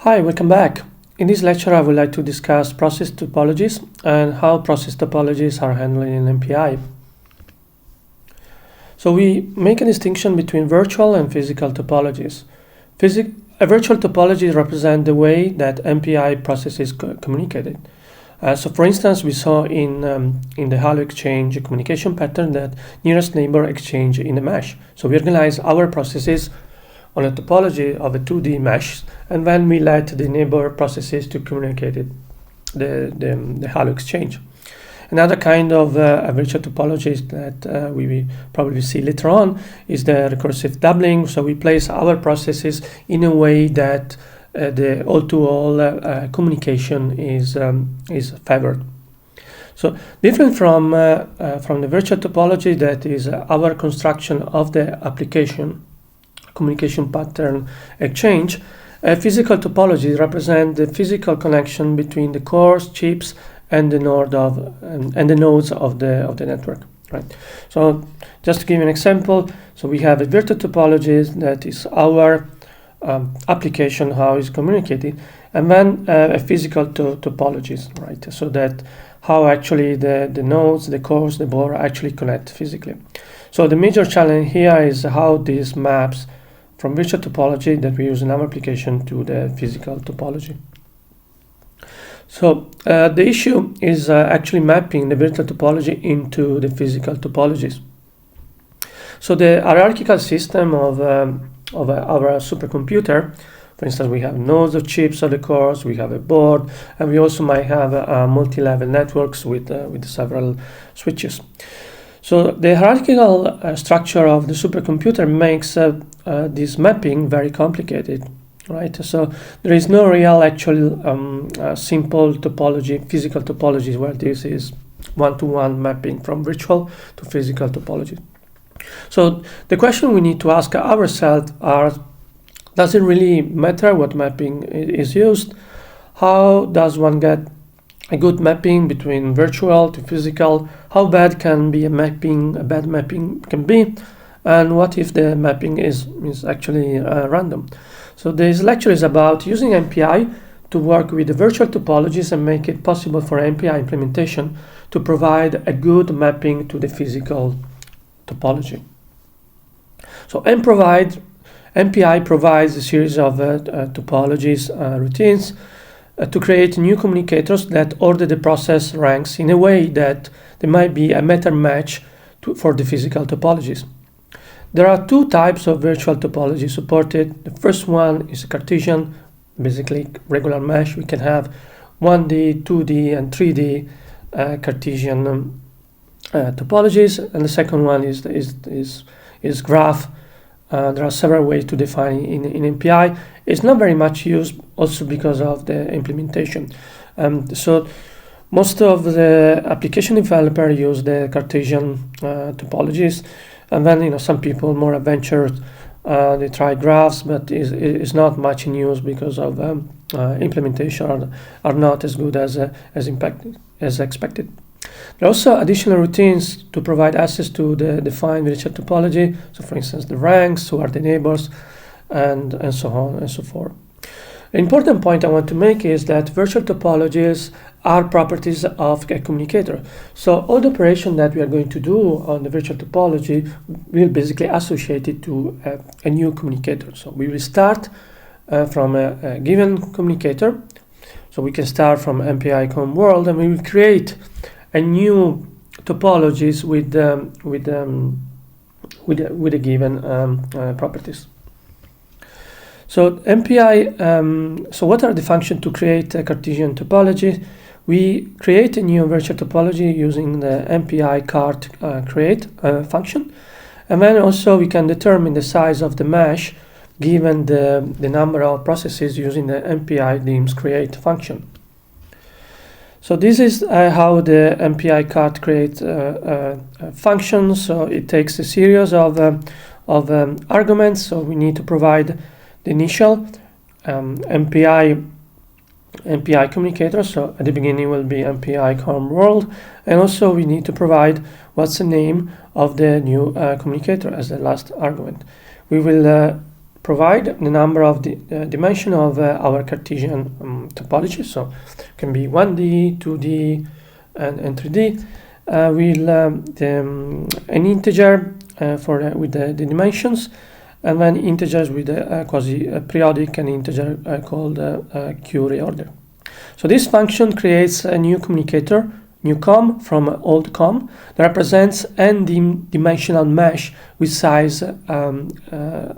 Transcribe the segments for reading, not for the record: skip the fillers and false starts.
Hi, welcome back. In this lecture, I would like to discuss process topologies and how process topologies are handled in MPI. So we make a distinction between virtual and physical topologies. A virtual topology represents the way that MPI processes communicated. So for instance, we saw in the Halo exchange communication pattern that nearest neighbor exchange in a mesh. So we organize our processes on a topology of a 2D mesh, and then we let the neighbor processes to communicate it, the Halo exchange. Another kind of a virtual topology that we will probably see later on is the recursive doubling. So we place our processes in a way that the all-to-all communication is favored. So different from the virtual topology, that is our construction of the application communication pattern exchange, physical topology represent the physical connection between the cores, chips, and the nodes of the network. Right. So just to give you an example, so we have a virtual topology that is our application, how it's communicated, and then a physical topologies, right? So that how actually the nodes, the cores, the board actually connect physically. So the major challenge here is how this maps from virtual topology that we use in our application to the physical topology. So the issue is actually mapping the virtual topology into the physical topologies. So the hierarchical system of our supercomputer, for instance, we have nodes of chips of the cores, we have a board, and we also might have multi-level networks with several switches. So the hierarchical structure of the supercomputer makes this mapping very complicated, right? So there is no real actual simple topology, physical topology, where this is one-to-one mapping from virtual to physical topology. So the question we need to ask ourselves are, does it really matter what mapping is used? How does one get a good mapping between virtual to physical? How bad can be a bad mapping can be? And what if the mapping is actually random? So this lecture is about using MPI to work with the virtual topologies and make it possible for MPI implementation to provide a good mapping to the physical topology. So MPI provides a series of topologies routines to create new communicators that order the process ranks in a way that there might be a meta match for the physical topologies. There are two types of virtual topology supported. The first one is a Cartesian, basically regular mesh. We can have 1D, 2D, and 3D Cartesian topologies, and the second one is graph. There are several ways to define in MPI. It's not very much used also because of the implementation. So most of the application developers use the Cartesian topologies, and then some people more adventurous they try graphs, but it's not much in use because of implementation are not as good as expected. There are also additional routines to provide access to the defined virtual topology. So for instance, the ranks, who are the neighbors, and so on and so forth. An important point I want to make is that virtual topologies are properties of a communicator. So all the operation that we are going to do on the virtual topology will basically associate it to a new communicator. So we will start from a given communicator. So we can start from MPI com world, and we will create a new topologies with the given properties. So MPI. So what are the functions to create a Cartesian topology? We create a new virtual topology using the MPI cart create function, and then also we can determine the size of the mesh given the number of processes using the MPI dims create function. So this is how the MPI cart create functions. So it takes a series of arguments. So we need to provide the initial MPI communicator. So at the beginning will be MPI com world, and also we need to provide what's the name of the new communicator as the last argument. We will provide the number of the dimension of our Cartesian topology. So it can be 1D, 2D, and 3D. An integer with the dimensions, and then integers with a quasi-periodic and integer called Q reorder. So this function creates a new communicator, new com from old com, that represents n-dimensional mesh with size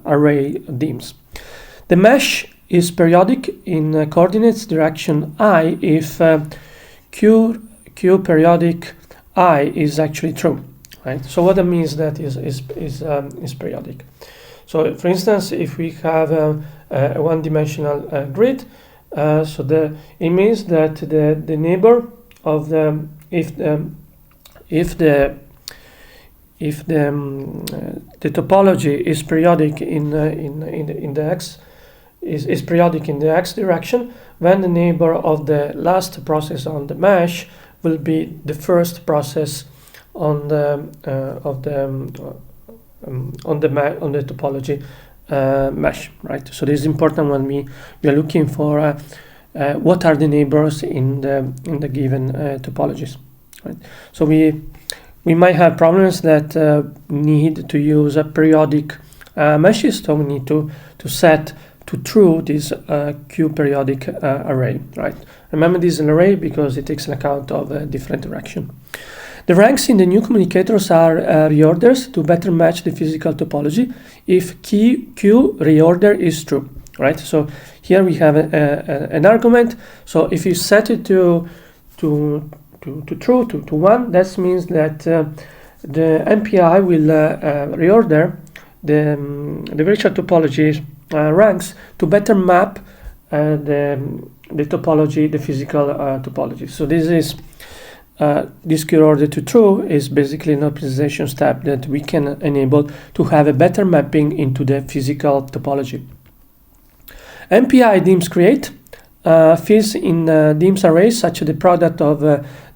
array dims. The mesh is periodic in coordinates direction I if q periodic I is actually true, right? So what that means that is periodic. So for instance, if we have a one-dimensional grid, so it means that the neighbor of the if the topology is periodic in the x is periodic in the x direction, then the neighbor of the last process on the mesh will be the first process on the topology mesh, right? So this is important when we are looking for what are the neighbors in the given topologies, right? So we might have problems that need to use a periodic meshes, so we need to set to true this Q periodic array, right? Remember, this is an array because it takes an account of different direction. The ranks in the new communicators are reorders to better match the physical topology if Q reorder is true, right? So here we have an argument. So if you set it to true, to 1, that means that the MPI will reorder the virtual topology ranks to better map the topology, the physical topology. So this is this Q order to true is basically an optimization step that we can enable to have a better mapping into the physical topology. MPI dims create fills in dims arrays such as the product of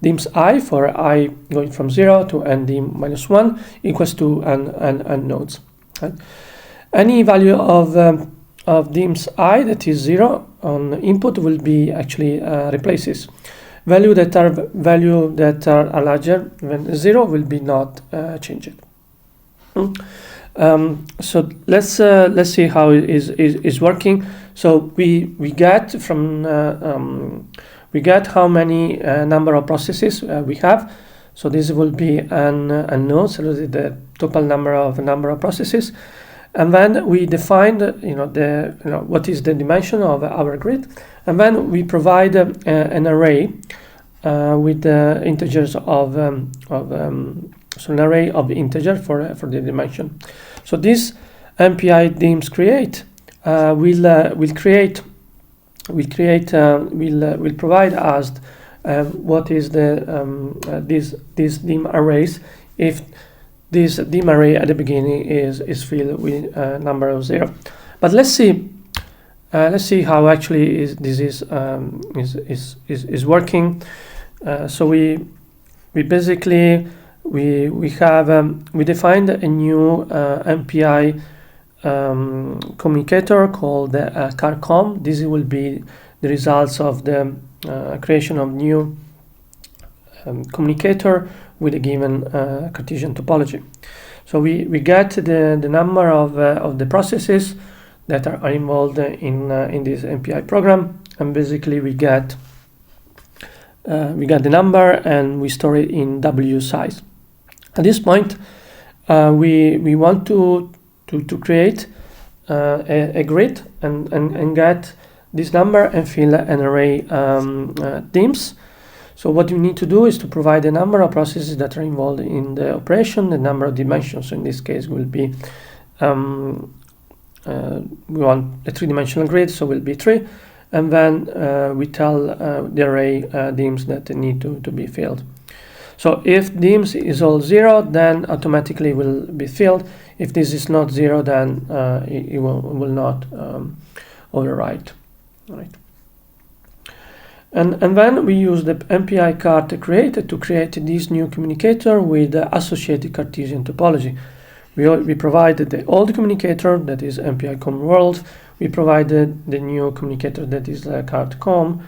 dims I for I going from 0 to n dim minus 1 equals to n nodes. Right? Any value of dims I that is 0 on input will be actually replaces. Value that are larger than 0 will be not changed. So let's see how it is working. So we get from we get how many number of processes we have. So this will be an node, so the total number of processes, and then we define what is the dimension of our grid, and then we provide an array with the integers of so an array of integer for the dimension. So this MPI dims create will provide us what is the these dim arrays if this dim array at the beginning is filled with number of 0. But let's see how actually this is working. So we basically we defined a new MPI communicator called the CarCom. This will be the results of the creation of new communicator with a given Cartesian topology. So we get the number of the processes that are involved in this MPI program, and basically we get the number and we store it in W size. At this point, we want to create a grid and get this number and fill an array dims. So what you need to do is to provide the number of processes that are involved in the operation, the number of dimensions. So in this case will be we want a 3-dimensional grid, so will be 3, and then we tell the array dims that need to be filled. So if dims is all 0, then automatically will be filled. If this is not 0, then it will not overwrite. Right. And then we use the MPI card to create this new communicator with the associated Cartesian topology. We provided the old communicator, that is MPI com world. We provided the new communicator, that is card com.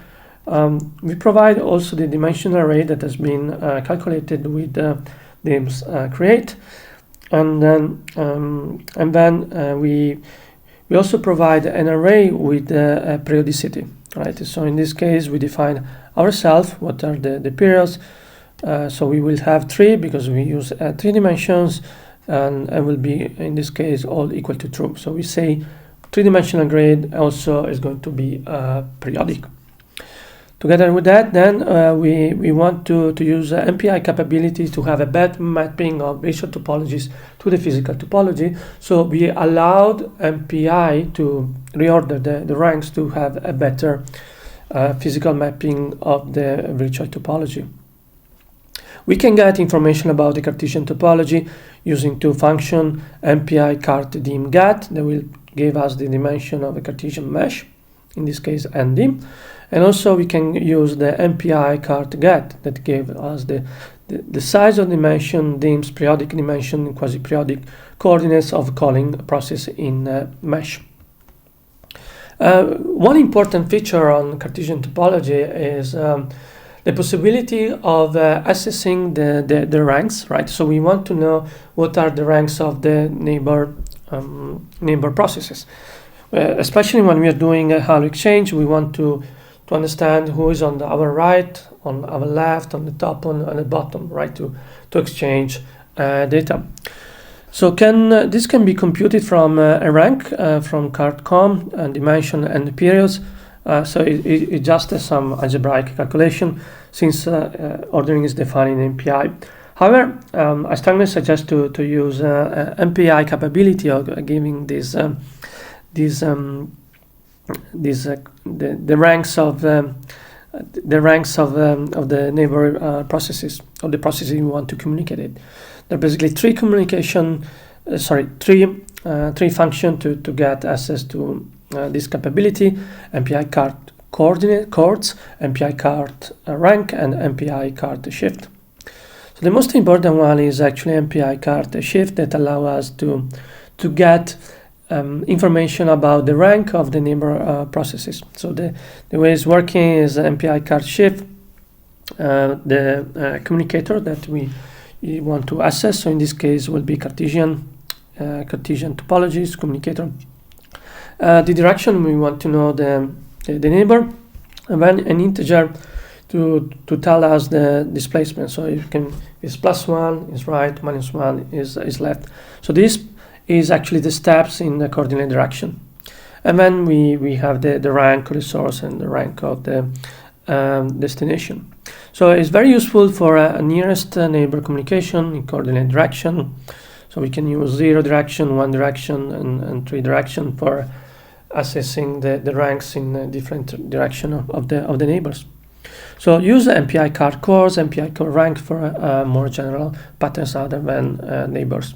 We provide also the dimensional array that has been calculated with DIMS create, and then we also provide an array with periodicity, right? So in this case, we define ourselves what are the periods. So we will have 3 because we use 3 dimensions, and will be in this case all equal to true. So we say 3-dimensional grid also is going to be periodic. Together with that, then we want to use MPI capability to have a better mapping of virtual topologies to the physical topology. So we allowed MPI to reorder the ranks to have a better physical mapping of the virtual topology. We can get information about the Cartesian topology using 2 functions, MPI cart dim get, that will give us the dimension of a Cartesian mesh, in this case ndim. And also we can use the MPI cart get that gave us the size of dimension, dim's periodic dimension, and quasi-periodic coordinates of calling a process in mesh. One important feature on Cartesian topology is the possibility of assessing the ranks, right? So we want to know what are the ranks of the neighbor processes. Especially when we are doing a Halo exchange, we want to understand who is on our right, on our left, on the top, on the bottom, right, to exchange data. So this can be computed from a rank from card.com and dimension and the periods. So it just has some algebraic calculation since ordering is defined in MPI. However, I strongly suggest to use MPI capability of giving the ranks of the neighbor processes, of the processes you want to communicate it. There are basically three functions to get access to this capability: MPI cart coordinate coords, MPI cart rank, and MPI cart shift. So the most important one is actually MPI cart shift, that allow us to get information about the rank of the neighbor processes. So the way it's working is MPI cart shift, the communicator that we want to access. So in this case will be Cartesian topologies communicator. The direction, we want to know the neighbor, and then an integer to tell us the displacement. So you can, is +1 is right, -1 is left. So this is actually the steps in the coordinate direction. And then we have the rank of the source and the rank of the destination. So it's very useful for a nearest neighbor communication in coordinate direction. So we can use 0 direction, 1 direction, and 3 direction for assessing the ranks in different direction of the neighbors. So use MPI cart cores, MPI core rank for more general patterns other than neighbors.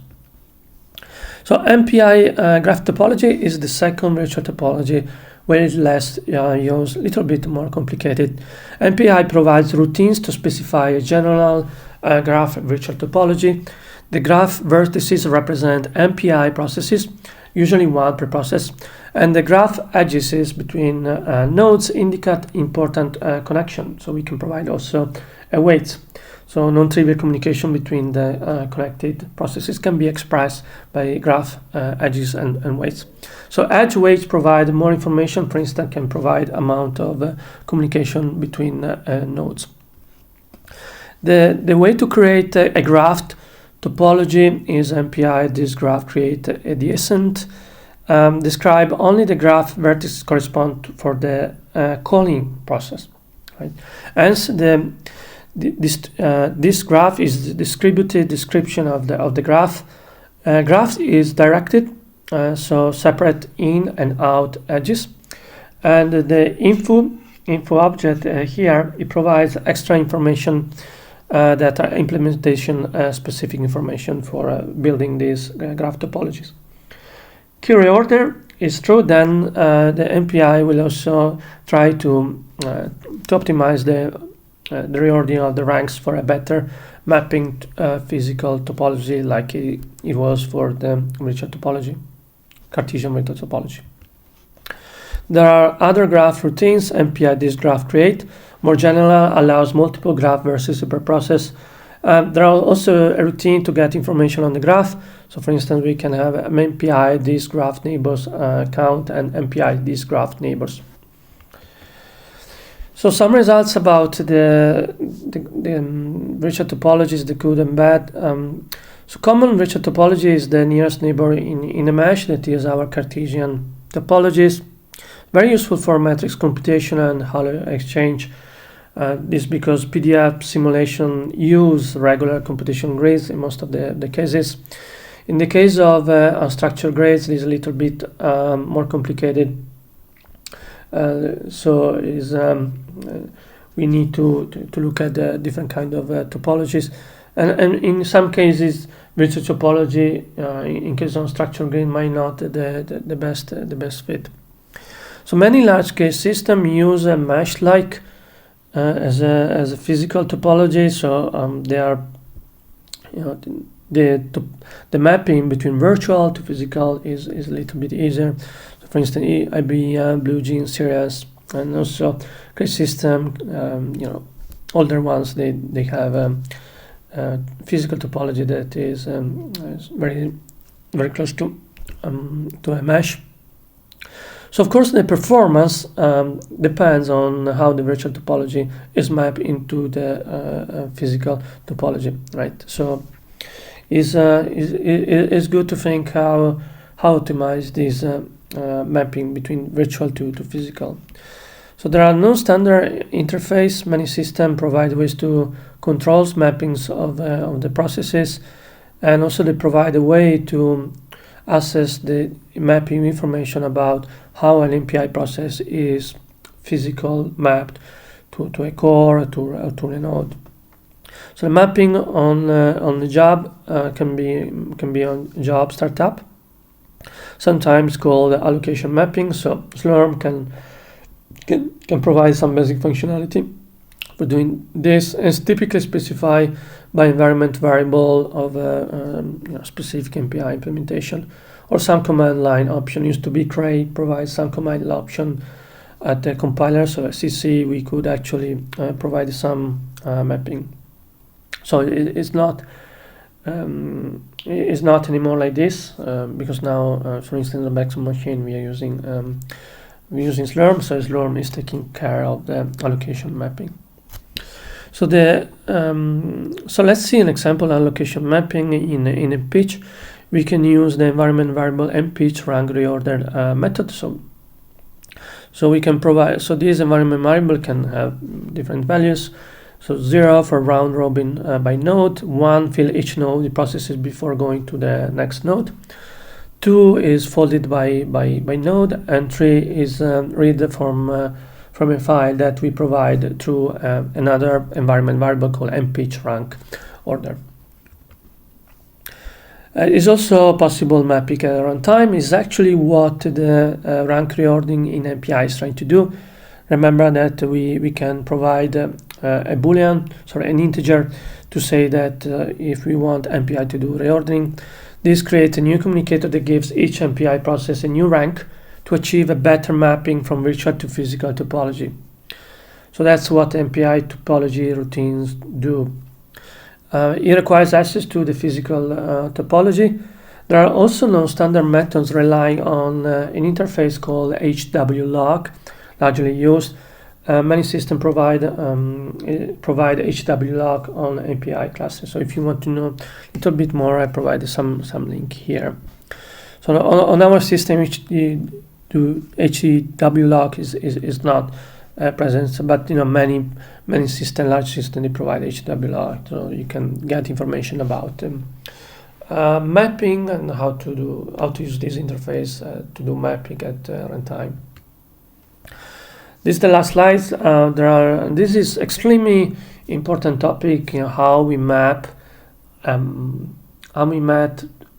So MPI graph topology is the second virtual topology where it's less used, a little bit more complicated. MPI provides routines to specify a general graph virtual topology. The graph vertices represent MPI processes, usually 1 per process, and the graph edges between nodes indicate important connection. So we can provide also weights. So non-trivial communication between the connected processes can be expressed by graph edges and weights. So edge weights provide more information, for instance, can provide amount of communication between nodes. The way to create a graph topology is MPI this graph create adjacent. Describe only the graph vertices correspond for the calling process. Right? Hence, this graph is the distributed description of the graph. Graph is directed, so separate in and out edges, and the info object here, it provides extra information that are implementation specific information for building these graph topologies. Key reorder is true, then the MPI will also try to optimize the reordering of the ranks for a better mapping physical topology like it was for the virtual topology, Cartesian virtual topology. There are other graph routines. MPI disk graph create more general allows multiple graph versus superprocess. There are also a routine to get information on the graph. So for instance, we can have MPI disk graph neighbors count and MPI disk graph neighbors. So some results about the virtual topologies, the good and bad. So common virtual topology is the nearest neighbor in a mesh, that is our Cartesian topologies. Very useful for matrix computation and Hollow exchange. This because PDF simulation use regular computation grids in most of the cases. In the case of unstructured grids, it is a little bit more complicated. So we need to look at the different kind of topologies, and in some cases, virtual topology in case of unstructured grid might not the best fit. So many large-scale systems use a mesh-like as a physical topology. So they are, the mapping between virtual to physical is a little bit easier. So for instance, IBM, BlueGene, Sirius, and also Grid System, older ones, they have physical topology that is very very close to a mesh. So of course the performance depends on how the virtual topology is mapped into the physical topology, right? So it's good to think how optimize this mapping between virtual to physical. So there are no standard interface. Many systems provide ways to control mappings of the processes, and also they provide a way to access the mapping information about how an MPI process is physical mapped to a core or to a node. So the mapping on the job can be on job startup, sometimes called allocation mapping. So Slurm can provide some basic functionality for doing this, and it's typically specified by environment variable of a specific MPI implementation, or some command line option. Used to be create provides some command line option at the compiler. So at CC we could actually provide some mapping. So it's not anymore like this because now, for instance, in the Maximum machine we are using Slurm. So Slurm is taking care of the allocation mapping. So so let's see an example of allocation mapping in a pitch. We can use the environment variable mpitch rank reorder method. So we can provide. So this environment variable can have different values. So 0 for round robin by node, 1 fill each node the processes before going to the next node, 2 is folded by node, and 3 is read from a file that we provide through another environment variable called mpitch rank order. It's also possible mapping at runtime. Is actually what the rank reordering in MPI is trying to do. Remember that we can provide a boolean, sorry, an integer, to say that if we want MPI to do reordering, this creates a new communicator that gives each MPI process a new rank to achieve a better mapping from virtual to physical topology. So that's what MPI topology routines do. It requires access to the physical topology. There are also non-standard methods relying on an interface called HWlog, largely used. Many systems provide HWlog on MPI classes. So if you want to know a little bit more, I provided some link here. So on our system, HWlog is not present, but many large systems they provide HWlog, so you can get information about mapping and how to use this interface to do mapping at runtime. This is the last slides. This is extremely important topic. How we map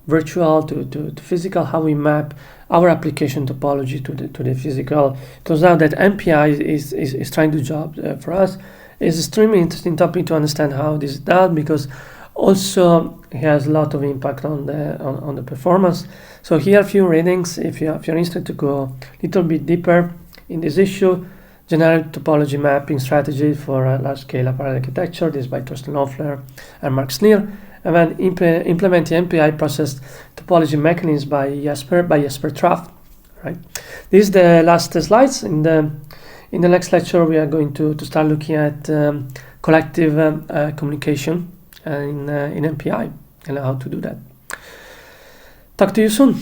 virtual to physical. How we map our application topology to the physical. It turns out that MPI is trying to job for us. It's extremely interesting topic to understand how this is done, because also it has a lot of impact on the performance. So here are a few readings if you're interested to go a little bit deeper in this issue. Generic topology mapping strategy for a large-scale apparel architecture. This is by Thorsten Loeffler and Mark Sneer. And then implementing MPI process topology mechanisms by Jesper Traff. Right. This is the last slides. In the next lecture, we are going to start looking at collective communication in MPI and how to do that. Talk to you soon.